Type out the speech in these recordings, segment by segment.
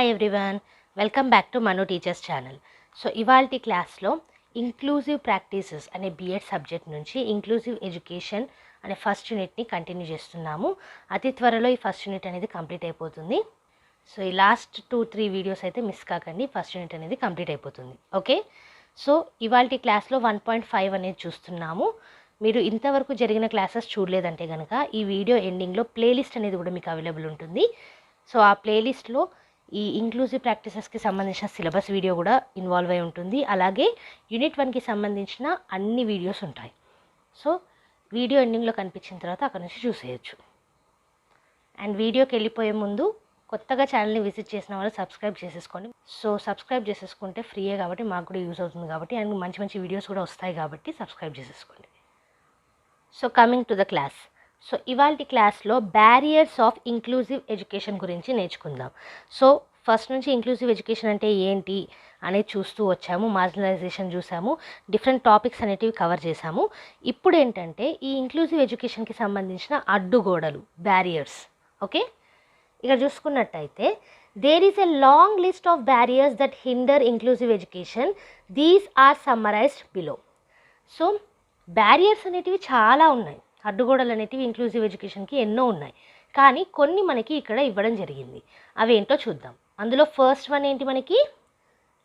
Hi everyone, welcome back to Manu teachers channel. So ఇవాల్టి క్లాస్లో inclusive practices అనే BEd subject నుంచి inclusive education అనే ఫస్ట్ యూనిట్ని కంటిన్యూ చేస్తున్నాము. అతి త్వరలో ఈ ఫస్ట్ యూనిట్ అనేది కంప్లీట్ అయిపోతుంది. సో ఈ లాస్ట్ 2-3 వీడియోస్ అయితే మిస్ కాకండి, ఫస్ట్ యూనిట్ అనేది కంప్లీట్ అయిపోతుంది. ఓకే, సో ఇవాల్టి క్లాస్లో 1.5 అనేది చూస్తున్నాము. మీరు ఇంతవరకు జరిగిన క్లాసెస్ చూడలేదంటే కనుక ఈ వీడియో ఎండింగ్లో ప్లేలిస్ట్ అనేది కూడా మీకు అవైలబుల్ ఉంటుంది. సో ఆ ప్లేలిస్ట్లో ఈ ఇంక్లూజివ్ ప్రాక్టీసెస్కి సంబంధించిన సిలబస్ వీడియో కూడా ఇన్వాల్వ్ అయి ఉంటుంది. అలాగే యూనిట్ 1కి సంబంధించిన అన్ని వీడియోస్ ఉంటాయి. సో వీడియో ఎండింగ్లో కనిపించిన తర్వాత అక్కడ నుంచి చూసేయచ్చు. అండ్ వీడియోకి వెళ్ళిపోయే ముందు కొత్తగా ఛానల్ని విజిట్ చేసిన వాళ్ళు సబ్స్క్రైబ్ చేసేసుకోండి. సో సబ్స్క్రైబ్ చేసేసుకుంటే ఫ్రీయే కాబట్టి మాకు కూడా యూజ్ అవుతుంది కాబట్టి, అండ్ మంచి మంచి వీడియోస్ కూడా వస్తాయి కాబట్టి సబ్స్క్రైబ్ చేసేసుకోండి. So coming to the class. So ఇవాల్టి క్లాస్లో బ్యారియర్స్ ఆఫ్ ఇంక్లూజివ్ ఎడ్యుకేషన్ గురించి నేర్చుకుందాం. సో ఫస్ట్ నుంచి ఇంక్లూజివ్ ఎడ్యుకేషన్ అంటే ఏంటి అనేది చూస్తూ వచ్చాము, మార్జినలైజేషన్ చూసాము, డిఫరెంట్ టాపిక్స్ అనేటివి కవర్ చేసాము. ఇప్పుడు ఏంటంటే ఈ ఇంక్లూజివ్ ఎడ్యుకేషన్కి సంబంధించిన అడ్డుగోడలు, బ్యారియర్స్. ఓకే, ఇక్కడ చూసుకున్నట్టయితే there is a long list of barriers that hinder inclusive education. These are summarised below. So barriers అనేటివి చాలా ఉన్నాయి, అడ్డుగోడలు అనేటివి ఇంక్లూజివ్ ఎడ్యుకేషన్కి ఎన్నో ఉన్నాయి, కానీ కొన్ని మనకి ఇక్కడ ఇవ్వడం జరిగింది. అవి ఏంటో చూద్దాం. అందులో ఫస్ట్ వన్ ఏంటి, మనకి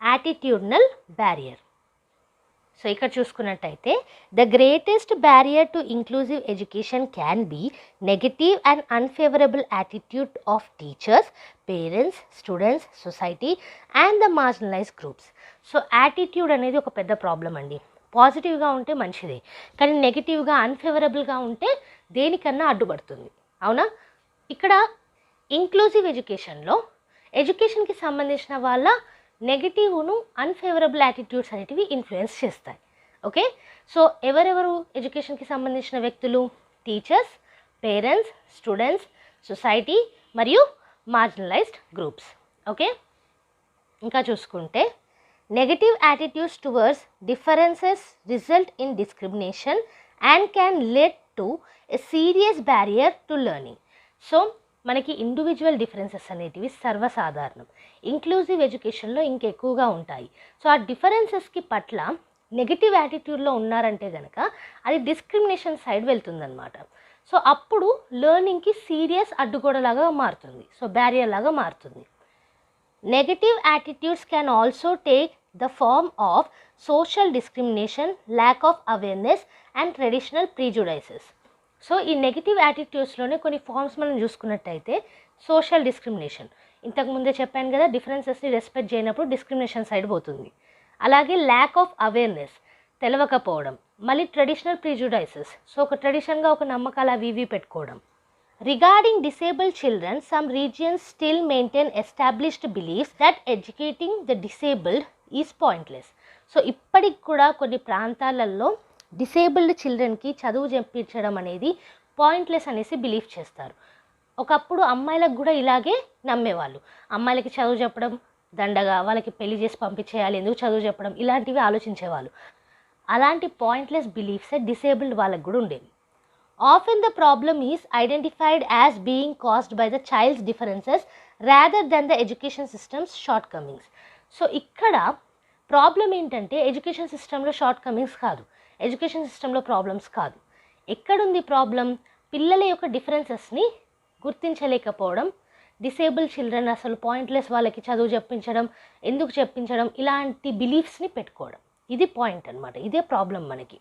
యాటిట్యూడ్నల్ బ్యారియర్. సో ఇక్కడ చూసుకున్నట్టయితే the greatest barrier to inclusive education can be negative and unfavourable attitude of teachers, parents, students, society and the marginalised groups. So attitude అనేది ఒక పెద్ద ప్రాబ్లం అండి. పాజిటివ్గా ఉంటే మంచిదే, కానీ నెగిటివ్గా, అన్ఫేవరబుల్గా ఉంటే దేనికన్నా అడ్డుపడుతుంది. అవునా? ఇక్కడ ఇంక్లూజివ్ ఎడ్యుకేషన్లో ఎడ్యుకేషన్కి సంబంధించిన వాళ్ళ నెగిటివ్ను అన్ఫేవరబుల్ యాటిట్యూడ్స్ అనేటివి ఇన్ఫ్లుయెన్స్ చేస్తాయి. ఓకే, సో ఎవరెవరు ఎడ్యుకేషన్కి సంబంధించిన వ్యక్తులు? టీచర్స్, పేరెంట్స్, స్టూడెంట్స్, సొసైటీ మరియు మార్జినలైజ్డ్ గ్రూప్స్. ఓకే, ఇంకా చూసుకుంటే negative attitudes towards differences result in discrimination and can lead to a serious barrier to learning. So మనకి ఇండివిజువల్ డిఫరెన్సెస్ అనేటివి సర్వసాధారణం, ఇంక్లూజివ్ ఎడ్యుకేషన్లో ఇంకెక్కువగా ఉంటాయి. సో ఆ డిఫరెన్సెస్కి పట్ల నెగిటివ్ యాటిట్యూడ్లో ఉన్నారంటే కనుక అది డిస్క్రిమినేషన్ సైడ్ వెళ్తుందన్నమాట. సో అప్పుడు లెర్నింగ్కి సీరియస్ అడ్డుగోడలాగా మారుతుంది, సో బ్యారియర్ లాగా మారుతుంది. Negative attitudes can also take the form of social discrimination, lack of awareness and traditional prejudices. So ఈ నెగిటివ్ యాటిట్యూడ్స్లోనే కొన్ని ఫార్మ్స్ మనం చూసుకున్నట్టయితే సోషల్ డిస్క్రిమినేషన్, ఇంతకుముందే చెప్పాను కదా, డిఫరెన్సెస్ని రెస్పెక్ట్ చేయనప్పుడు డిస్క్రిమినేషన్ సైడ్ పోతుంది. అలాగే ల్యాక్ ఆఫ్ అవేర్నెస్, తెలవకపోవడం. మళ్ళీ ట్రెడిషనల్ ప్రిజుడైసెస్, సో ఒక ట్రెడిషన్గా ఒక నమ్మకాలు అవి ఇవి పెట్టుకోవడం. Regarding disabled children, some regions still maintain established beliefs that educating the disabled is pointless. So ఇప్పటికి కూడా కొన్ని ప్రాంతాలలో డిసేబుల్డ్ చిల్డ్రన్కి చదువు చెప్పించడం అనేది పాయింట్లెస్ అనేసి బిలీవ్ చేస్తారు. ఒకప్పుడు అమ్మాయిలకు కూడా ఇలాగే నమ్మేవాళ్ళు. అమ్మాయిలకి చదువు చెప్పడం దండగా, వాళ్ళకి పెళ్లి చేసి పంపించేయాలి, ఎందుకు చదువు చెప్పడం, ఇలాంటివి ఆలోచించేవాళ్ళు. అలాంటి పాయింట్లెస్ బిలీఫ్సే డిసేబుల్డ్ వాళ్ళకు కూడా ఉండేవి. Often the problem is identified as being caused by the child's differences rather than the education system's shortcomings. So ఇక్కడ ప్రాబ్లం ఏంటంటే ఎడ్యుకేషన్ సిస్టంలో షార్ట్ కమింగ్స్ కాదు, ఎడ్యుకేషన్ సిస్టంలో ప్రాబ్లమ్స్ కాదు. ఎక్కడుంది ప్రాబ్లం? పిల్లల యొక్క డిఫరెన్సెస్ని గుర్తించలేకపోవడం, డిసేబుల్ చిల్డ్రన్ అసలు పాయింట్లెస్, వాళ్ళకి చదువు చెప్పించడం, ఎందుకు చెప్పించడం, ఇలాంటి బిలీఫ్స్ని పెట్టుకోవడం. ఇది పాయింట్ అనమాట, ఇదే ప్రాబ్లం మనకి.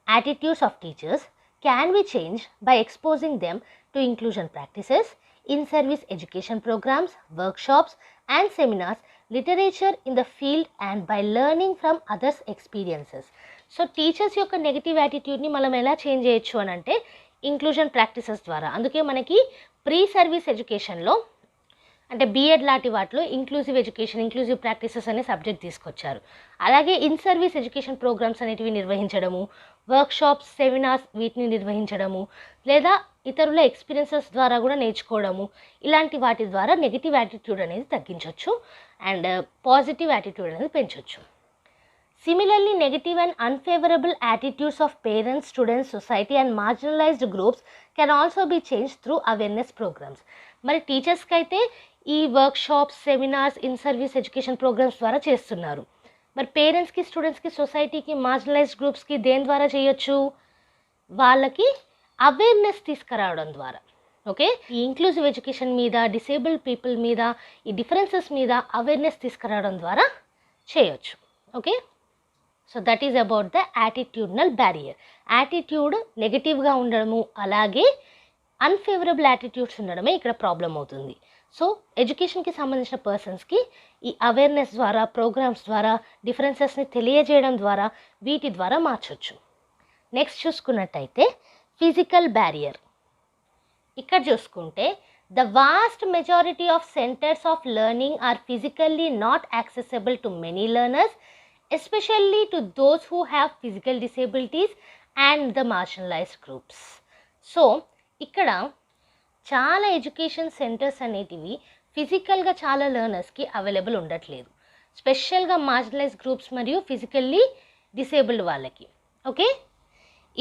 Attitudes of teachers can be changed by exposing them to inclusion practices, in-service education programs, workshops and seminars, literature in the field and by learning from others' experiences. So teachers యొక్క negative యాటిట్యూడ్ని మనం ఎలా change చేయొచ్చు అని అంటే inclusion practices ద్వారా. అందుకే మనకి pre service ఎడ్యుకేషన్లో అంటే బిఎడ్ లాంటి వాటిలో ఇంక్లూజివ్ ఎడ్యుకేషన్, ఇంక్లూజివ్ ప్రాక్టీసెస్ అనే సబ్జెక్ట్ తీసుకొచ్చారు. అలాగే ఇన్ సర్వీస్ ఎడ్యుకేషన్ ప్రోగ్రామ్స్ అనేటివి నిర్వహించడము, వర్క్షాప్స్, సెమినార్స్ వీటిని నిర్వహించడము, లేదా ఇతరుల ఎక్స్పీరియన్సెస్ ద్వారా కూడా నేర్చుకోవడము, ఇలాంటి వాటి ద్వారా నెగిటివ్ యాటిట్యూడ్ అనేది తగ్గించవచ్చు అండ్ పాజిటివ్ యాటిట్యూడ్ అనేది పెంచవచ్చు. Similarly, negative and unfavorable attitudes of parents, students, society and marginalized groups can also be changed through awareness programs. మరి టీచర్స్కి అయితే ఈ workshops, seminars, in service education programmes ద్వారా చేస్తున్నారు. మరి పేరెంట్స్కి, స్టూడెంట్స్కి, సొసైటీకి, మార్జినలైజ్డ్ గ్రూప్స్కి దేని ద్వారా చేయొచ్చు? వాళ్ళకి అవేర్నెస్ తీసుకురావడం ద్వారా. ఓకే, ఈ ఇంక్లూజివ్ ఎడ్యుకేషన్ మీద, డిసేబుల్డ్ పీపుల్ మీద, ఈ డిఫరెన్సెస్ మీద అవేర్నెస్ తీసుకురావడం ద్వారా చేయొచ్చు. Okay, so that is about the attitudinal barrier. Attitude నెగిటివ్గా ఉండడము, అలాగే అన్ఫేవరబుల్ యాటిట్యూడ్స్ ఉండడమే ఇక్కడ ప్రాబ్లం అవుతుంది. సో ఎడ్యుకేషన్కి సంబంధించిన పర్సన్స్కి ఈ అవేర్నెస్ ద్వారా, ప్రోగ్రామ్స్ ద్వారా, డిఫరెన్సెస్ని తెలియజేయడం ద్వారా, వీటి ద్వారా మార్చొచ్చు. నెక్స్ట్ చూసుకున్నట్టయితే ఫిజికల్ బ్యారియర్. ఇక్కడ చూసుకుంటే the vast majority of centres of learning are physically not accessible to many learners, especially to those who have physical disabilities and the marginalised groups. So ఇక్కడ చాలా ఎడ్యుకేషన్ సెంటర్స్ అనేటివి ఫిజికల్గా చాలా లెర్నర్స్కి available ఉండట్లేదు, స్పెషల్గా marginalised groups మరియు physically disabled వాళ్ళకి. Okay,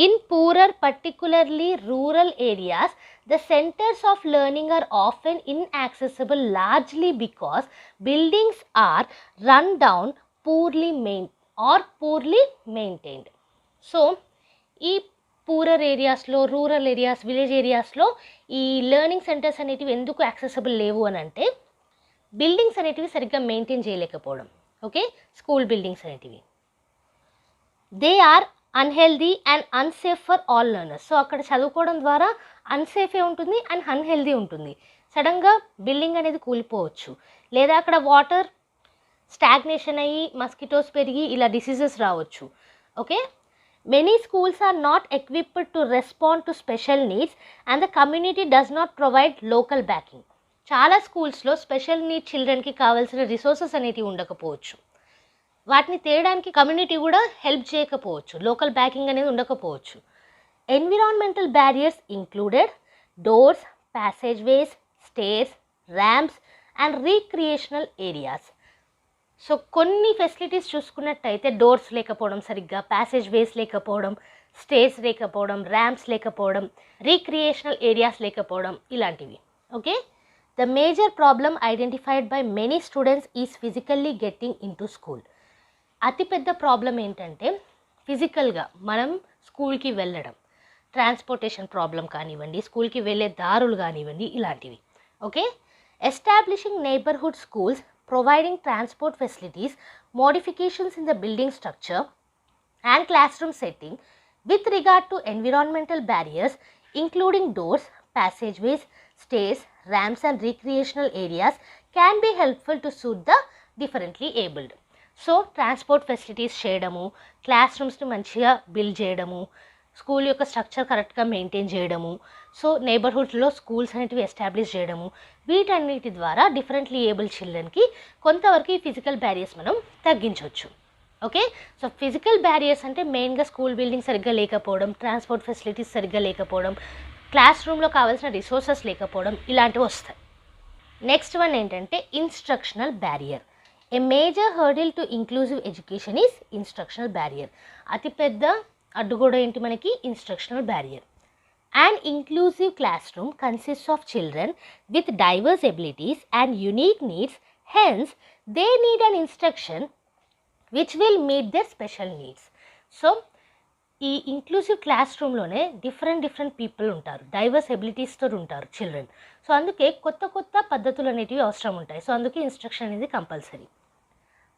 in poorer, particularly rural areas, the centers of learning are often inaccessible largely because buildings are run down, poorly maintained. So ఈ పూరర్ ఏరియాస్లో, రూరల్ ఏరియాస్, విలేజ్ ఏరియాస్లో ఈ learning centres అనేటివి ఎందుకు accessible లేవు అని అంటే బిల్డింగ్స్ అనేటివి సరిగ్గా మెయింటైన్ చేయలేకపోవడం. ఓకే, స్కూల్ బిల్డింగ్స్ అనేటివి they are unhealthy and unsafe for all learners. So అక్కడ చదువుకోవడం ద్వారా అన్సేఫే ఉంటుంది అండ్ అన్హెల్దీ ఉంటుంది. సడన్గా బిల్డింగ్ అనేది కూలిపోవచ్చు, లేదా అక్కడ వాటర్ స్టాగ్నేషన్ అయ్యి మస్కిటోస్ పెరిగి ఇలా డిసీజెస్ రావచ్చు. Okay, many schools are not equipped to respond to special needs and the community does not provide local backing. చాలా స్కూల్స్లో స్పెషల్ నీడ్ చిల్డ్రన్కి కావాల్సిన రిసోర్సెస్ అనేటివి ఉండకపోవచ్చు, వాటిని తేయడానికి కమ్యూనిటీ కూడా హెల్ప్ చేయకపోవచ్చు, లోకల్ బ్యాకింగ్ అనేది ఉండకపోవచ్చు. Environmental barriers included doors, passageways, stairs, ramps and recreational areas. So కొన్ని ఫెసిలిటీస్ చూసుకున్నట్టయితే డోర్స్ లేకపోవడం, సరిగ్గా ప్యాసేజ్ వేస్ లేకపోవడం, స్టేర్స్ లేకపోవడం, ర్యాంప్స్ లేకపోవడం, రీక్రియేషనల్ ఏరియాస్ లేకపోవడం, ఇలాంటివి. Okay, the major problem identified by many students is physically getting in to school. అతిపెద్ద ప్రాబ్లం ఏంటంటే ఫిజికల్గా మనం స్కూల్కి వెళ్ళడం, ట్రాన్స్పోర్టేషన్ ప్రాబ్లం కానివ్వండి, స్కూల్కి వెళ్ళే దారులు కానివ్వండి, ఇలాంటివి. Okay, establishing neighbourhood schools, providing transport facilities, modifications in the building structure and classroom setting with regard to environmental barriers including doors, passageways, stairs, ramps and recreational areas can be helpful to suit the differently abled. So transport facilities చేయడము, classrooms ని మంచిగా build చేయడము, school యొక్క structure కరెక్ట్గా maintain చేయడము, so నైబర్హుడ్లో schools అనేటివి establish చేయడము, వీటన్నిటి ద్వారా డిఫరెంట్లీ ఏబుల్ చిల్డ్రన్కి కొంతవరకు ఈ ఫిజికల్ బ్యారియర్స్ మనం తగ్గించవచ్చు. ఓకే, సో ఫిజికల్ బ్యారియర్స్ అంటే మెయిన్గా స్కూల్ బిల్డింగ్ సరిగ్గా లేకపోవడం, ట్రాన్స్పోర్ట్ ఫెసిలిటీస్ సరిగ్గా లేకపోవడం, క్లాస్ రూమ్లో కావాల్సిన రిసోర్సెస్ లేకపోవడం, ఇలాంటివి వస్తాయి. నెక్స్ట్ వన్ ఏంటంటే instructional barrier. A major hurdle to inclusive education is instructional barrier. అతిపెద్ద అడ్డుగోడ ఏంటి మనకి? Instructional barrier. An inclusive classroom consists of children with diverse abilities and unique needs, hence they need an instruction which will meet their special needs. So ఈ inclusive class రూమ్లోనే different people ఉంటారు, divorce ఎబిలిటీస్తో ఉంటారు children. So అందుకే కొత్త పద్ధతులు అనేటివి అవసరం ఉంటాయి. సో అందుకే ఇన్స్ట్రక్షన్ అనేది compulsory.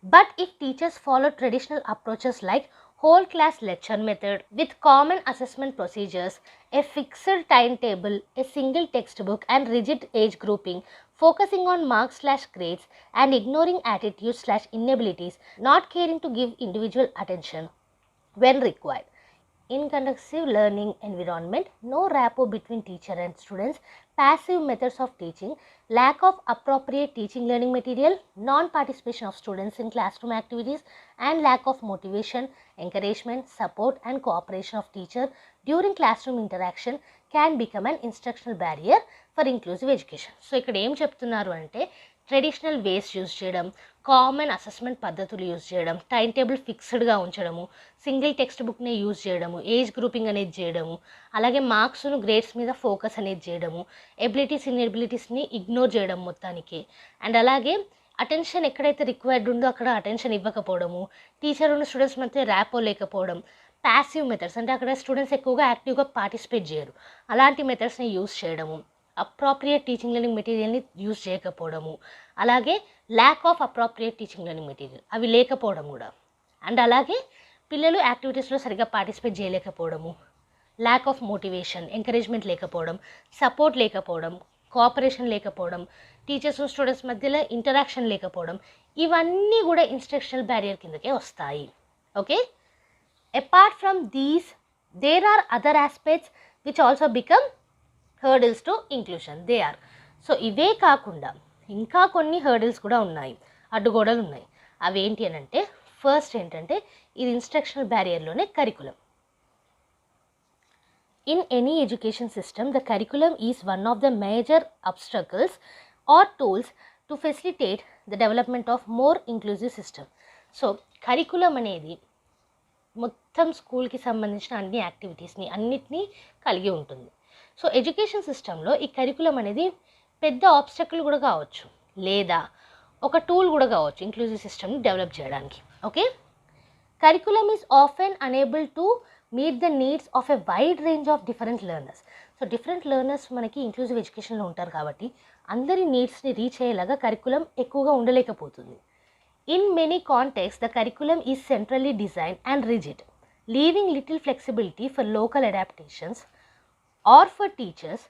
But if teachers follow traditional approaches like whole class lecture method with common assessment procedures, a fixed timetable, a single textbook and rigid age grouping, focusing on marks/grades and ignoring attitudes/inabilities, not caring to give individual attention when required. Inconducive learning environment, no rapport between teacher and students, passive methods of teaching, lack of appropriate teaching learning material, non-participation of students in classroom activities and lack of motivation, encouragement, support and cooperation of teacher during classroom interaction can become an instructional barrier for inclusive education. So ikkada em cheptunnaru ante traditional ways use చేయడం, common assessment పద్ధతులు use చేయడం, time table ఫిక్స్డ్గా ఉంచడము, single text బుక్నే use చేయడము, age grouping అనేది చేయడము, అలాగే మార్క్స్ను గ్రేడ్స్ మీద ఫోకస్ అనేది చేయడము, ఎబిలిటీస్ ఇన్ఎబిలిటీస్ని ఇగ్నోర్ చేయడం మొత్తానికి. అండ్ అలాగే అటెన్షన్ ఎక్కడైతే రిక్వైర్డ్ ఉందో అక్కడ అటెన్షన్ ఇవ్వకపోవడము, టీచర్ ఉన్న స్టూడెంట్స్ మధ్య ర్యాపో లేకపోవడం, ప్యాసివ్ మెథడ్స్ అంటే అక్కడ స్టూడెంట్స్ ఎక్కువగా యాక్టివ్గా పార్టిసిపేట్ చేయరు, అలాంటి మెథడ్స్ని యూజ్ చేయడము, అప్రాప్రియేట్ టీచింగ్ లెర్నింగ్ మెటీరియల్ని యూజ్ చేయకపోవడము, అలాగే lack of appropriate teaching learning material అవి లేకపోవడం కూడా. అండ్ అలాగే పిల్లలు యాక్టివిటీస్లో సరిగ్గా పార్టిసిపేట్ చేయలేకపోవడము, ల్యాక్ ఆఫ్ మోటివేషన్, ఎంకరేజ్మెంట్ లేకపోవడం, సపోర్ట్ లేకపోవడం, కోఆపరేషన్ లేకపోవడం, టీచర్స్ స్టూడెంట్స్ మధ్యలో ఇంటరాక్షన్ లేకపోవడం, ఇవన్నీ కూడా ఇన్స్ట్రక్షనల్ బ్యారియర్ కిందకే వస్తాయి. Okay, apart from these there are other aspects which also become hurdles to inclusion. They are, so ఇవే కాకుండా ఇంకా కొన్ని హర్డిల్స్ కూడా ఉన్నాయి, అడ్డుగోడలు ఉన్నాయి. అవి ఏంటి అని అంటే, ఫస్ట్ ఏంటంటే ఇది ఇన్స్ట్రక్షనల్ బ్యారియర్లోనే curriculum. In any education system, the curriculum is one of the major obstacles or tools to facilitate the development of more inclusive system. So curriculum అనేది మొత్తం స్కూల్కి సంబంధించిన అన్ని యాక్టివిటీస్ని అన్నిటినీ కలిగి ఉంటుంది. సో ఎడ్యుకేషన్ సిస్టంలో ఈ కరికులం అనేది పెద్ద ఆబ్స్టకిల్ కూడా కావచ్చు, లేదా ఒక టూల్ కూడా కావచ్చు ఇంక్లూజివ్ సిస్టమ్ని డెవలప్ చేయడానికి. Okay, curriculum is often unable to meet the needs of a wide range of different learners. So different learners మనకి ఇంక్లూజివ్ ఎడ్యుకేషన్లో ఉంటారు కాబట్టి అందరి నీడ్స్ని రీచ్ అయ్యేలాగా కరికులం ఎక్కువగా ఉండలేకపోతుంది. In many context the curriculum is centrally design and rigid, leaving little flexibility for local adaptations or for teachers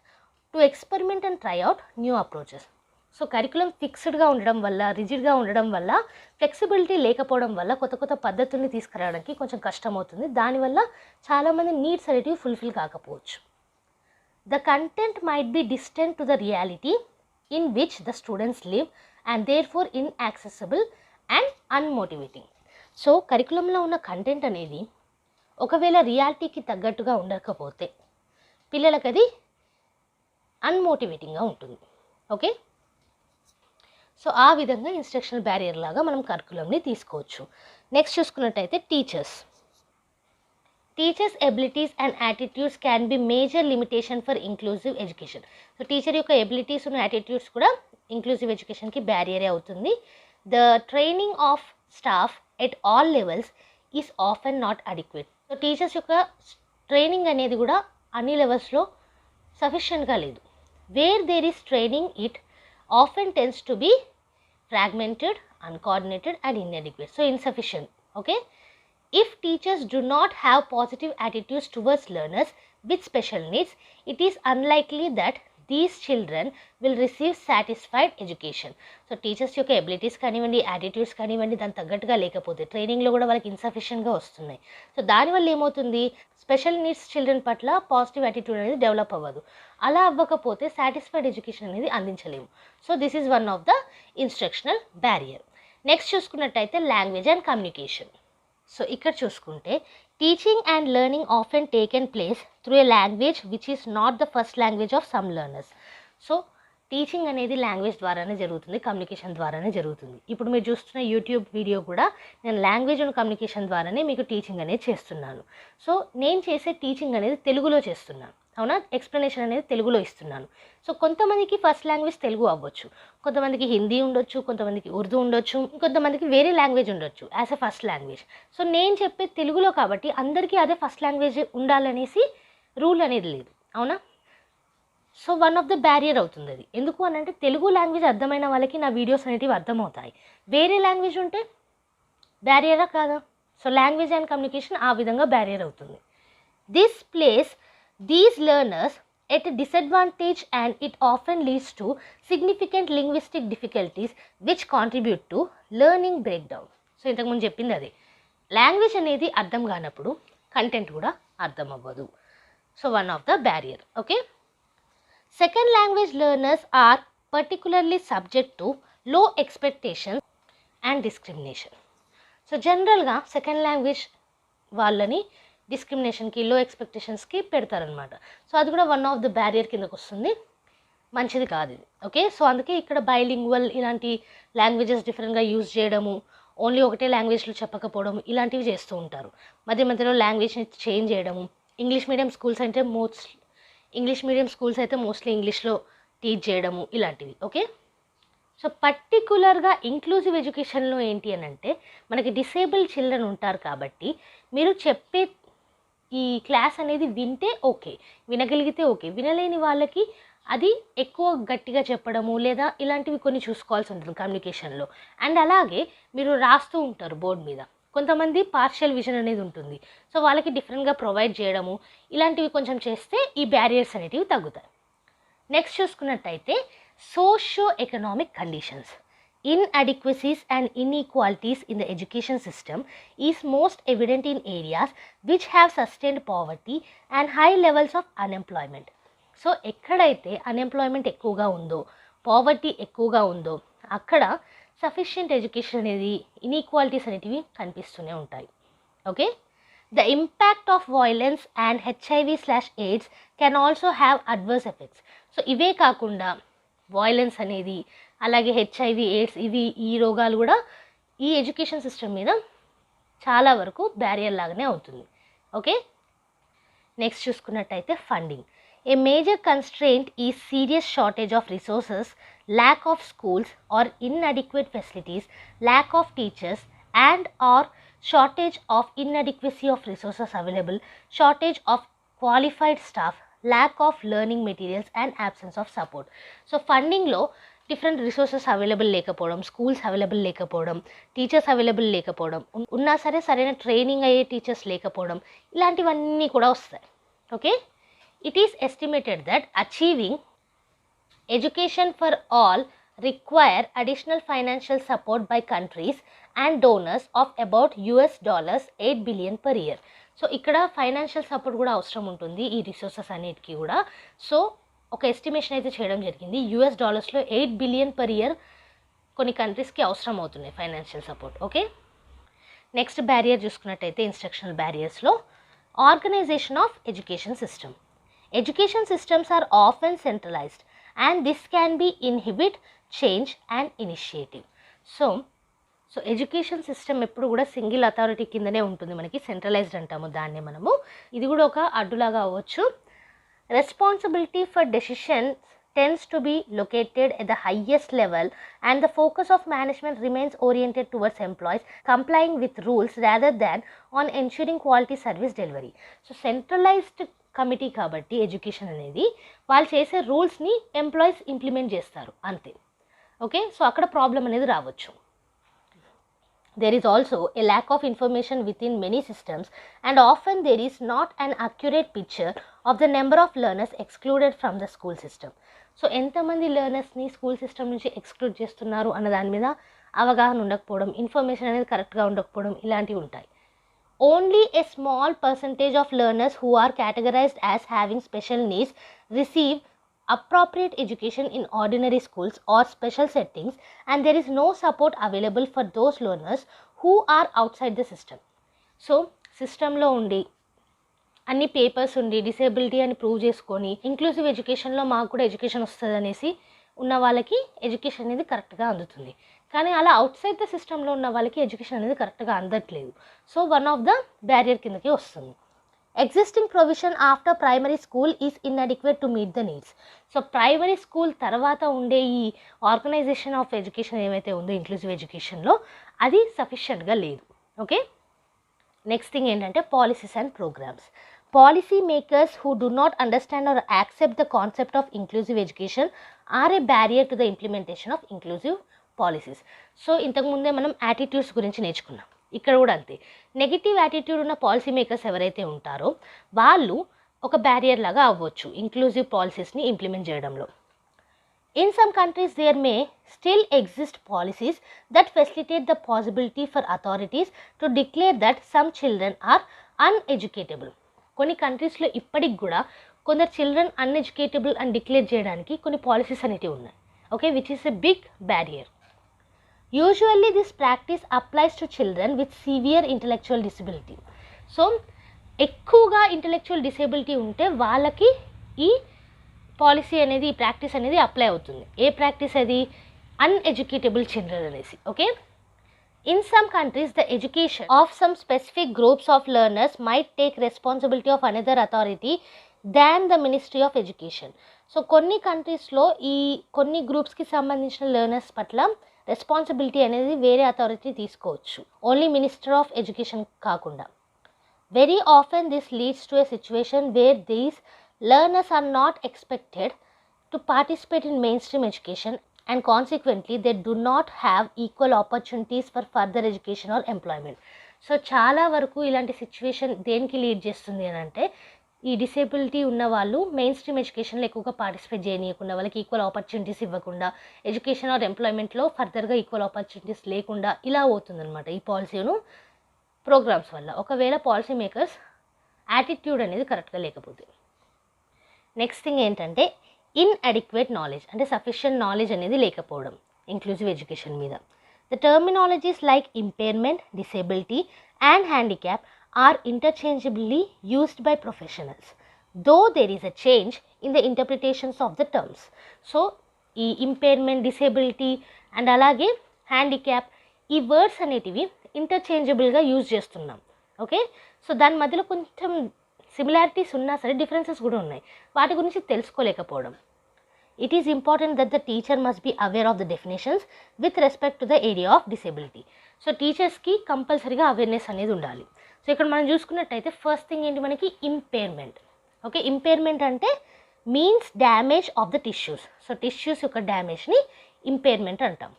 to experiment and try out new approaches. So curriculum ఫిక్స్డ్గా ఉండడం వల్ల, రిజిడ్గా ఉండడం వల్ల, ఫ్లెక్సిబిలిటీ లేకపోవడం వల్ల కొత్త కొత్త పద్ధతుల్ని తీసుకురావడానికి కొంచెం కష్టమవుతుంది. దానివల్ల చాలామంది నీడ్స్ అనేటివి ఫుల్ఫిల్ కాకపోవచ్చు. The content might be distant to the reality in which the students live and therefore inaccessible and unmotivating. So కరికులంలో ఉన్న కంటెంట్ అనేది ఒకవేళ రియాలిటీకి తగ్గట్టుగా ఉండకపోతే పిల్లలకి అది అన్మోటివేటింగ్గా ఉంటుంది. ఓకే, సో ఆ విధంగా ఇన్స్ట్రక్షనల్ బ్యారియర్ లాగా మనం కరికులంని తీసుకోవచ్చు. నెక్స్ట్ చూసుకున్నట్టయితే teachers abilities and attitudes can be major limitation for inclusive education. So teacher యొక్క ఎబిలిటీస్ ఉన్న యాటిట్యూడ్స్ కూడా ఇంక్లూజివ్ ఎడ్యుకేషన్కి బ్యారియరే అవుతుంది. The training of staff at all levels is often not adequate. So teachers యొక్క ట్రైనింగ్ అనేది కూడా అన్ని లెవెల్స్లో సఫిషియెంట్గా లేదు. Where there is training it often tends to be fragmented, uncoordinated and inadequate. So insufficient. Okay, if teachers do not have positive attitudes towards learners with special needs, it is unlikely that these children will receive satisfied education. So teachers యొక్క abilities కానివ్వండి, attitudes కానివ్వండి దాని తగ్గట్టుగా లేకపోతే ట్రైనింగ్లో కూడా వాళ్ళకి ఇన్సఫిషియెంట్గా వస్తున్నాయి. సో దానివల్ల ఏమవుతుంది, స్పెషల్ నీడ్స్ చిల్డ్రన్ పట్ల పాజిటివ్ యాటిట్యూడ్ అనేది డెవలప్ అవ్వదు. అలా అవ్వకపోతే సాటిస్ఫైడ్ ఎడ్యుకేషన్ అనేది అందించలేము. So this is one of the instructional barrier. Next చూసుకున్నట్టయితే లాంగ్వేజ్ అండ్ కమ్యూనికేషన్. సో ఇక్కడ చూసుకుంటే teaching and learning often taken place through a language which is not the first language of some learners. So teaching అనేది language ద్వారానే జరుగుతుంది, communication ద్వారానే జరుగుతుంది. ఇప్పుడు మీరు చూస్తున్న యూట్యూబ్ వీడియో కూడా నేను లాంగ్వేజ్ అండ్ కమ్యూనికేషన్ ద్వారానే మీకు టీచింగ్ అనేది చేస్తున్నాను. సో నేను చేసే టీచింగ్ అనేది తెలుగులో చేస్తున్నాను, అవునా, ఎక్స్ప్లెనేషన్ అనేది తెలుగులో ఇస్తున్నాను. సో కొంతమందికి ఫస్ట్ లాంగ్వేజ్ తెలుగు అవ్వచ్చు, కొంతమందికి హిందీ ఉండొచ్చు, కొంతమందికి ఉర్దూ ఉండొచ్చు, కొంతమందికి వేరే లాంగ్వేజ్ ఉండొచ్చు as a first language. So నేను చెప్పే తెలుగులో కాబట్టి అందరికీ అదే ఫస్ట్ లాంగ్వేజ్ ఉండాలనేసి రూల్ అనేది లేదు, అవునా. So one of the barrier అవుతుంది అది. ఎందుకు అని అంటే తెలుగు లాంగ్వేజ్ అర్థమైన వాళ్ళకి నా వీడియోస్ అనేటివి అర్థమవుతాయి, వేరే లాంగ్వేజ్ ఉంటే బ్యారియరా కాదా. సో లాంగ్వేజ్ అండ్ కమ్యూనికేషన్ ఆ విధంగా బ్యారియర్ అవుతుంది. This place these learners at a disadvantage and it often leads to significant linguistic difficulties which contribute to learning breakdown. So ఇంతకుముందు చెప్పింది అదే, లాంగ్వేజ్ అనేది అర్థం కానప్పుడు కంటెంట్ కూడా అర్థం అవ్వదు. So one of the barrier. Okay, second language learners are particularly subject to low expectation and discrimination. So జనరల్గా సెకండ్ లాంగ్వేజ్ వాళ్ళని డిస్క్రిమినేషన్కి, లో ఎక్స్పెక్టేషన్స్కి పెడతారనమాట. సో అది కూడా వన్ ఆఫ్ ద బ్యారియర్ కిందకు వస్తుంది. మంచిది కాదు ఇది. ఓకే, సో అందుకే ఇక్కడ బైలింగ్వల్ ఇలాంటి లాంగ్వేజెస్ డిఫరెంట్గా యూజ్ చేయడము, ఓన్లీ ఒకటే లాంగ్వేజ్లో చెప్పకపోవడం ఇలాంటివి చేస్తూ ఉంటారు. మధ్య మధ్యలో లాంగ్వేజ్ని చేంజ్ చేయడము. ఇంగ్లీష్ మీడియం స్కూల్స్ అయితే మోస్ట్లీ ఇంగ్లీష్లో టీచ్ చేయడము ఇలాంటివి. ఓకే, సో పర్టికులర్గా ఇంక్లూజివ్ ఎడ్యుకేషన్లో ఏంటి అని అంటే మనకి డిసేబుల్ చిల్డ్రన్ ఉంటారు కాబట్టి మీరు చెప్పే ఈ క్లాస్ అనేది వింటే ఓకే, వినగలిగితే ఓకే, వినలేని వాళ్ళకి అది ఎక్కువ గట్టిగా చెప్పడము లేదా ఇలాంటివి కొన్ని చూసుకోవాల్సి ఉంటుంది కమ్యూనికేషన్లో. అండ్ అలాగే మీరు రాస్తూ ఉంటారు బోర్డు మీద, కొంతమంది పార్షియల్ విజన్ అనేది ఉంటుంది, సో వాళ్ళకి డిఫరెంట్గా ప్రొవైడ్ చేయడము ఇలాంటివి కొంచెం చేస్తే ఈ బ్యారియర్స్ అనేటివి తగ్గుతాయి. నెక్స్ట్ చూసుకున్నట్టయితే socio economic conditions. Inadequacies and inequalities in the education system is most evident in areas which have sustained poverty and high levels of unemployment. So ఎక్కడైతే అన్ఎంప్లాయ్మెంట్ ఎక్కువగా ఉందో, పావర్టీ ఎక్కువగా ఉందో అక్కడ సఫిషియంట్ ఎడ్యుకేషన్ అనేది, ఇన్ఈక్వాలిటీస్ అనేటివి కనిపిస్తూనే ఉంటాయి. Okay, the impact of violence and HIV/AIDS can also have adverse effects. So ఇవే కాకుండా వైలెన్స్ అనేది, అలాగే HIV/AIDS ఈ రోగాలు కూడా ఈ ఎడ్యుకేషన్ సిస్టమ్ మీద చాలా వరకు బ్యారియర్ లాగానే అవుతుంది. ఓకే, నెక్స్ట్ చూసుకున్నట్టయితే ఫండింగ్. ఏ మేజర్ కన్స్ట్రెయింట్ ఈ serious shortage of resources, lack of schools or inadequate facilities, lack of teachers and or shortage of inadequacy of resources available, shortage of qualified staff, lack of learning materials and absence of support. So ఫండింగ్లో different resources available లేకపోవడం, schools available లేకపోవడం, teachers available లేకపోవడం, ఉన్నా సరే సరైన training అయ్యే teachers లేకపోవడం ఇలాంటివన్నీ కూడా వస్తాయి. Okay, it is estimated that achieving education for all require additional financial support by countries and donors of about $8 billion per year. So ఇక్కడ ఫైనాన్షియల్ సపోర్ట్ కూడా అవసరం ఉంటుంది ఈ రిసోర్సెస్ అన్నిటికీ కూడా. సో ఒక ఎస్టిమేషన్ అయితే చేయడం జరిగింది, $8 8 బిలియన్ పర్ ఇయర్ కొన్ని కంట్రీస్కి అవసరం అవుతున్నాయి financial support. Okay, next barrier చూసుకున్నట్టయితే ఇన్స్ట్రక్షనల్ బ్యారియర్స్లో organisation of education system. Education systems are often centralised and this can be inhibit change and initiative. So education system ఎప్పుడు కూడా సింగిల్ అథారిటీ కిందనే ఉంటుంది, మనకి సెంట్రలైజ్డ్ అంటాము దాన్ని మనము. ఇది కూడా ఒక అడ్డులాగా అవ్వచ్చు. Responsibility for decisions tends to be located at the highest level and the focus of management remains oriented towards employees complying with rules rather than on ensuring quality service delivery. So centralized committee కాబట్టి education అనేది వాళ్ళు చేసే రూల్స్ని employees implement చేస్తారు అంతే. Okay, so అక్కడ problem అనేది రావచ్చు. There is also a lack of information within many systems and often there is not an accurate picture of the number of learners excluded from the school system. So ఎంతమంది లెర్నర్స్ని school system నుంచి exclude చేస్తున్నారు అన్న దాని మీద అవగాహన ఉండకపోవడం, information అనేది కరెక్ట్గా ఉండకపోవడం ఇలాంటివి ఉంటాయి. Only a small percentage of learners who are categorized as having special needs receive appropriate education in ordinary schools or special settings and there is no support available for those learners who are outside the system. So సిస్టంలో ఉండి అన్ని papers ఉండి disability అని prove చేసుకొని inclusive ఎడ్యుకేషన్లో మాకు కూడా education వస్తుంది అనేసి ఉన్న వాళ్ళకి ఎడ్యుకేషన్ అనేది కరెక్ట్గా అందుతుంది. కానీ అలా అవుట్ సైడ్ ద సిస్టంలో ఉన్న వాళ్ళకి ఎడ్యుకేషన్ అనేది కరెక్ట్గా అందట్లేదు. So one of the barrier కిందకి వస్తుంది. Existing provision after primary school is inadequate to meet the needs. So primary school తర్వాత ఉండే ఈ ఆర్గనైజేషన్ ఆఫ్ ఎడ్యుకేషన్ ఏమైతే ఉందో ఇంక్లూజివ్ ఎడ్యుకేషన్లో అది సఫిషియెంట్గా లేదు. ఓకే, నెక్స్ట్ థింగ్ ఏంటంటే policies and programs. Policy makers who do not understand or accept the concept of inclusive education are a barrier to the implementation of inclusive policies. So ఇంతకుముందే మనం attitudes గురించి నేర్చుకున్నాం, ఇక్కడ కూడా అంతే. నెగిటివ్ యాటిట్యూడ్ ఉన్న policy makers ఎవరైతే ఉంటారో వాళ్ళు ఒక బ్యారియర్ లాగా అవ్వచ్చు ఇంక్లూజివ్ పాలసీస్ని ఇంప్లిమెంట్ చేయడంలో. In some countries there may still exist policies that facilitate the possibility for authorities to declare that some children are uneducatable. కొన్ని కంట్రీస్లో ఇప్పటికి కూడా కొందరు చిల్డ్రన్ అన్ఎడ్యుకేటబుల్ అని డిక్లేర్ చేయడానికి కొన్ని పాలసీస్ అనేటివి ఉన్నాయి. Okay, which is a big barrier. Usually this practice applies to children with severe intellectual disability. So ఎక్కువగా ఇంటలెక్చువల్ డిసేబిలిటీ ఉంటే వాళ్ళకి ఈ పాలసీ అనేది, ఈ ప్రాక్టీస్ అనేది అప్లై అవుతుంది. ఏ ప్రాక్టీస్ అది? అన్ఎడ్యుకేటబుల్ చిల్డ్రన్ అనేసి. Okay, in some countries the education of some specific groups of learners might take responsibility of another authority than the Ministry of Education. So కొన్ని కంట్రీస్లో ఈ కొన్ని గ్రూప్స్కి సంబంధించిన లెర్నర్స్ పట్ల రెస్పాన్సిబిలిటీ అనేది వేరే అథారిటీ తీసుకోవచ్చు, ఓన్లీ మినిస్టర్ ఆఫ్ ఎడ్యుకేషన్ కాకుండా. Very often this leads to a situation where these learners are not expected to participate in mainstream education and consequently they do not have equal opportunities for further education or employment. So చాలా వరకు ఇలాంటి situation దేనికి lead చేస్తుంది అని అంటే, ఈ disability ఉన్న వాళ్ళు మెయిన్ స్ట్రీమ్ ఎడ్యుకేషన్లో ఎక్కువగా పార్టిసిపేట్ చేయనీయకుండా, వాళ్ళకి ఈక్వల్ ఆపర్చునిటీస్ ఇవ్వకుండా, ఎడ్యుకేషన్ ఆర్ ఎంప్లాయ్మెంట్లో ఫర్దర్గా ఈక్వల్ ఆపర్చునిటీస్ లేకుండా ఇలా అవుతుందన్నమాట ఈ పాలసీను ప్రోగ్రామ్స్ వల్ల, ఒకవేళ పాలసీ మేకర్స్ యాటిట్యూడ్ అనేది కరెక్ట్గా లేకపోతే. నెక్స్ట్ థింగ్ ఏంటంటే ఇన్అడిక్వేట్ నాలెడ్జ్, అంటే సఫిషియంట్ నాలెడ్జ్ అనేది లేకపోవడం ఇంక్లూజివ్ ఎడ్యుకేషన్ మీద. The terminologies like impairment, disability and handicap are interchangeably used by professionals, though there is a change in the interpretations of the terms. So ఈ impairment, disability and అలాగే handicap, ఈ words అనేటివి ఇంటర్చేంజబుల్గా use చేస్తున్నాం. Okay, so దాని మధ్యలో కొంచెం similarities ఉన్నా సరే డిఫరెన్సెస్ కూడా ఉన్నాయి, వాటి గురించి తెలుసుకోలేకపోవడం. It is important that the teacher must be aware of the definitions with respect to the area of disability. So టీచర్స్కి కంపల్సరీగా అవేర్నెస్ అనేది ఉండాలి. సో ఇక్కడ మనం చూసుకున్నట్టయితే ఫస్ట్ థింగ్ ఏంటి మనకి? ఇంపైర్మెంట్. ఓకే, ఇంపైర్మెంట్ అంటే means damage of the tissues. So tissues యొక్క డ్యామేజ్ని ఇంపైర్మెంట్ అంటాం.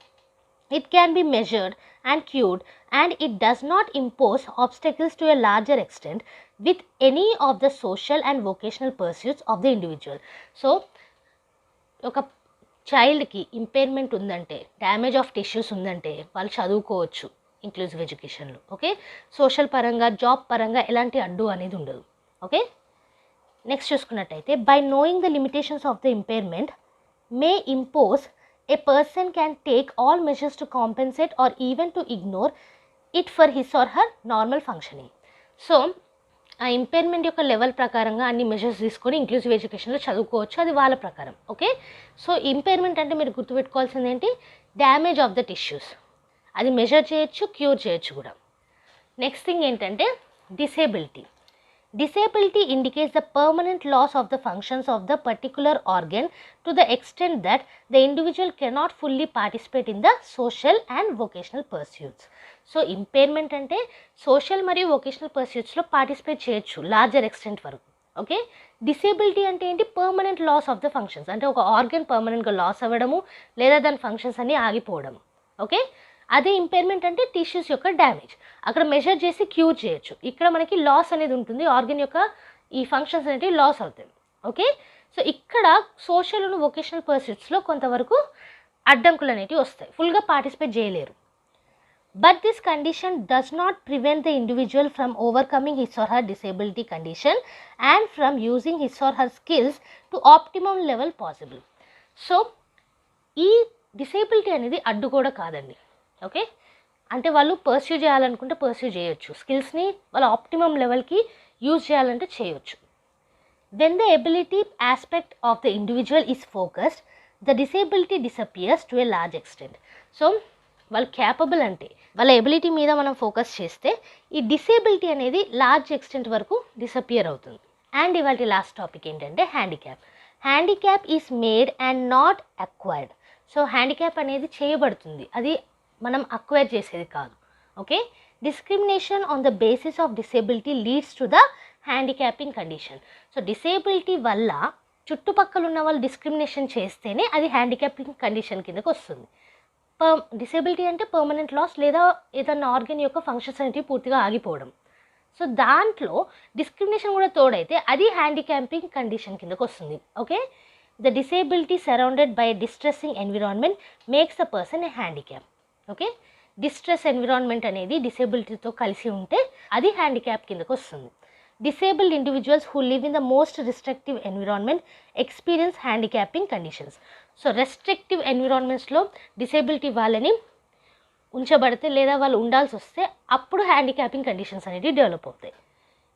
It can be measured and cured and it does not impose obstacles to a larger extent with any of the social and vocational pursuits of the individual. So ఒక చైల్డ్కి impairment ఉందంటే, damage of tissues ఉందంటే వాళ్ళు చదువుకోవచ్చు inclusive ఎడ్యుకేషన్లో. Okay, social పరంగా, job పరంగా ఎలాంటి అడ్డు అనేది ఉండదు. ఓకే, నెక్స్ట్ చూసుకున్నట్టయితే by knowing the limitations of the impairment May impose a person can take all measures to compensate or even to ignore it for his or her normal functioning. So ఆ impairment యొక్క level ప్రకారంగా అన్ని measures తీసుకొని inclusive ఎడ్యుకేషన్లో చదువుకోవచ్చు, అది వాళ్ళ ప్రకారం. ఓకే, సో ఇంపైర్మెంట్ అంటే మీరు గుర్తుపెట్టుకోవాల్సింది ఏంటి? డ్యామేజ్ ఆఫ్ ద టిష్యూస్, అది మెజర్ చేయొచ్చు, క్యూర్ చేయొచ్చు కూడా. నెక్స్ట్ థింగ్ ఏంటంటే disability. Disability indicates the permanent loss of the functions of the particular organ to the extent that the individual cannot fully participate in the social and vocational pursuits. So impairment ante social మరియు vocational pursuits లో participate చేయొచ్చు larger extent వరకు. Okay, disability అంటే ఏంటి? Permanent loss of the functions, అంటే ఒక organ పర్మనెంట్గా loss అవ్వడము లేదా దాని ఫంక్షన్స్ అన్నీ ఆగిపోవడం. ఓకే, అదే ఇంపైర్మెంట్ అంటే టిష్యూస్ యొక్క డ్యామేజ్, అక్కడ మెజర్ చేసి క్యూర్ చేయొచ్చు. ఇక్కడ మనకి లాస్ అనేది ఉంటుంది, ఆర్గన్ యొక్క ఈ ఫంక్షన్స్ అనేవి లాస్ అవుతాయి. ఓకే, సో ఇక్కడ సోషల్ అండ్ వొకేషనల్ పర్సూట్స్లో కొంతవరకు అడ్డంకులు అనేవి వస్తాయి, ఫుల్గా పార్టిసిపేట్ చేయలేరు. But this condition does not prevent the individual from overcoming his or her disability condition and from using his or her skills to optimum level possible. So ఈ disability అనేది అడ్డు కూడా కాదండి. ఓకే, అంటే వాళ్ళు పర్స్యూ చేయాలనుకుంటే pursue చేయొచ్చు, స్కిల్స్ని వాళ్ళ ఆప్టిమమ్ లెవెల్కి యూజ్ చేయాలంటే చేయొచ్చు. When the ability aspect of the individual is focused the disability disappears to a large extent. So వాళ్ళు క్యాపబుల్ అంటే వాళ్ళ ఎబిలిటీ మీద మనం ఫోకస్ చేస్తే ఈ డిసేబిలిటీ అనేది లార్జ్ ఎక్స్టెంట్ వరకు డిసపియర్ అవుతుంది. అండ్ ఇవాళ లాస్ట్ టాపిక్ ఏంటంటే handicap. Handicap is made and not acquired. So handicap అనేది చేయబడుతుంది, అది మనం అక్వైర్ చేసేది కాదు. Okay, discrimination on the basis of disability leads to the handicapping condition. So disability వల్ల చుట్టుపక్కల ఉన్న వాళ్ళు డిస్క్రిమినేషన్ చేస్తేనే అది హ్యాండిక్యాపింగ్ కండిషన్ కిందకు వస్తుంది. డిసేబిలిటీ అంటే పర్మనెంట్ లాస్ లేదా ఏదన్నా ఆర్గన్ యొక్క ఫంక్షన్స్ అనేవి పూర్తిగా ఆగిపోవడం. సో దాంట్లో డిస్క్రిమినేషన్ కూడా తోడైతే అది హ్యాండిక్యాపింగ్ కండిషన్ కిందకు వస్తుంది. Okay, the disability surrounded by distressing environment makes a person a handicap. Okay, distress environment అనేది డిసేబిలిటీతో కలిసి ఉంటే అది హ్యాండిక్యాప్ కిందకు వస్తుంది. Disabled individuals who live in the most restrictive environment experience handicapping conditions. So restrictive ఎన్విరాన్మెంట్స్లో డిసేబిలిటీ వాళ్ళని ఉంచబడితే లేదా వాళ్ళు ఉండాల్సి వస్తే అప్పుడు హ్యాండిక్యాపింగ్ కండిషన్స్ అనేవి డెవలప్ అవుతాయి.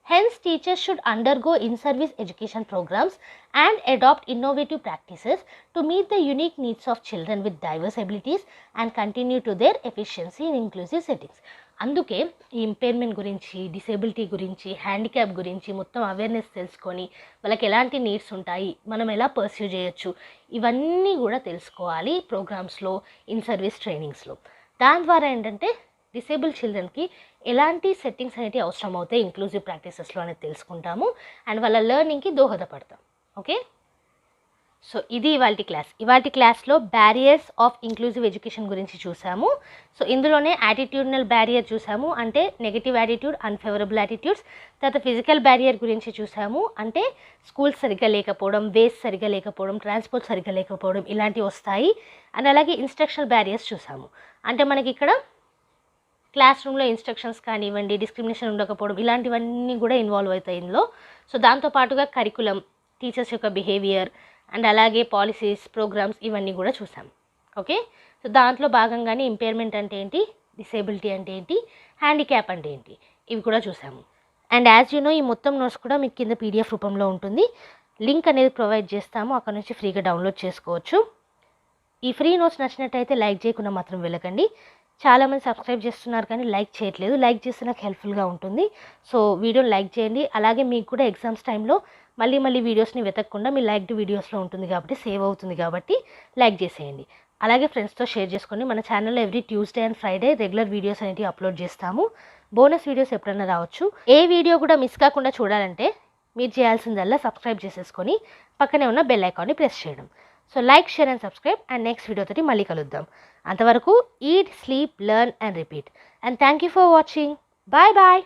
Hence, teachers should undergo in-service education programs and adopt innovative practices to meet the unique needs of children with diverse abilities and continue to their efficiency in inclusive settings. అందుకే ఈ impairment గురించి, disability గురించి, handicap గురించి మొత్తం awareness తెలుసుకొని వాళ్ళకి ఎలాంటి needs ఉంటాయి, మనం ఎలా పర్స్యూ చేయొచ్చు, ఇవన్నీ కూడా తెలుసుకోవాలి ప్రోగ్రామ్స్లో, ఇన్ సర్వీస్ ట్రైనింగ్స్లో. దాని ద్వారా ఏంటంటే డిసేబుల్ చిల్డ్రన్కి ఎలాంటి సెట్టింగ్స్ అనేవి అవసరం అవుతాయి ఇంక్లూజివ్ ప్రాక్టీసెస్లో అనేది తెలుసుకుంటాము అండ్ వాళ్ళ లెర్నింగ్కి దోహదపడతాం. ఓకే, సో ఇది ఇవాల్టి క్లాస్లో బ్యారియర్స్ ఆఫ్ ఇంక్లూజివ్ ఎడ్యుకేషన్ గురించి చూసాము. సో ఇందులోనే యాటిట్యూడ్నల్ బ్యారియర్ చూసాము, అంటే నెగిటివ్ యాటిట్యూడ్, అన్ఫేవరబుల్ యాటిట్యూడ్స్. తర్వాత ఫిజికల్ బ్యారియర్ గురించి చూసాము, అంటే స్కూల్స్ సరిగ్గా లేకపోవడం, వేస్ సరిగ్గా లేకపోవడం, ట్రాన్స్పోర్ట్ సరిగ్గా లేకపోవడం ఇలాంటివి వస్తాయి. అండ్ అలాగే ఇన్స్ట్రక్షనల్ బ్యారియర్స్ చూసాము, అంటే మనకి ఇక్కడ క్లాస్ రూమ్లో ఇన్స్ట్రక్షన్స్ కానివ్వండి, డిస్క్రిమినేషన్ ఉండకపోవడం ఇలాంటివన్నీ కూడా ఇన్వాల్వ్ అవుతాయి ఇందులో. సో దాంతోపాటుగా కరికులం, టీచర్స్ యొక్క బిహేవియర్ అండ్ అలాగే పాలసీస్, ప్రోగ్రామ్స్ ఇవన్నీ కూడా చూసాం. ఓకే, సో దాంట్లో భాగంగానే ఇంపైర్మెంట్ అంటే ఏంటి, డిసేబిలిటీ అంటే ఏంటి, హ్యాండిక్యాప్ అంటే ఏంటి, ఇవి కూడా చూసాము. అండ్ యాజ్ యూ నో ఈ మొత్తం నోట్స్ కూడా మీకు కింద పీడిఎఫ్ రూపంలో ఉంటుంది. లింక్ అనేది ప్రొవైడ్ చేస్తాము, అక్కడ నుంచి ఫ్రీగా డౌన్లోడ్ చేసుకోవచ్చు. ఈ ఫ్రీ నోట్స్ నచ్చినట్టయితే లైక్ చేయకుండా మాత్రం వెళ్ళకండి. చాలామంది సబ్స్క్రైబ్ చేస్తున్నారు కానీ లైక్ చేయట్లేదు. లైక్ చేస్తే నాకు హెల్ప్ఫుల్గా ఉంటుంది. సో వీడియోని లైక్ చేయండి. అలాగే మీకు కూడా ఎగ్జామ్స్ టైంలో మళ్ళీ వీడియోస్ని వెతకకుండా మీ లైక్డ్ వీడియోస్లో ఉంటుంది కాబట్టి, సేవ్ అవుతుంది కాబట్టి లైక్ చేసేయండి. అలాగే ఫ్రెండ్స్తో షేర్ చేసుకోండి. మన ఛానల్లో every Tuesday and Friday regular videos అనేవి అప్లోడ్ చేస్తాము. బోనస్ వీడియోస్ ఎప్పుడైనా రావచ్చు. ఏ వీడియో కూడా మిస్ కాకుండా చూడాలంటే మీరు చేయాల్సిందల్లా సబ్స్క్రైబ్ చేసేసుకొని పక్కనే ఉన్న బెల్ ఐకాన్ని ప్రెస్ చేయడం. So like, share and subscribe. And next వీడియోతోటి మళ్ళీ కలుద్దాం. అంతవరకు eat, sleep, learn and repeat. And thank you for watching. Bye bye.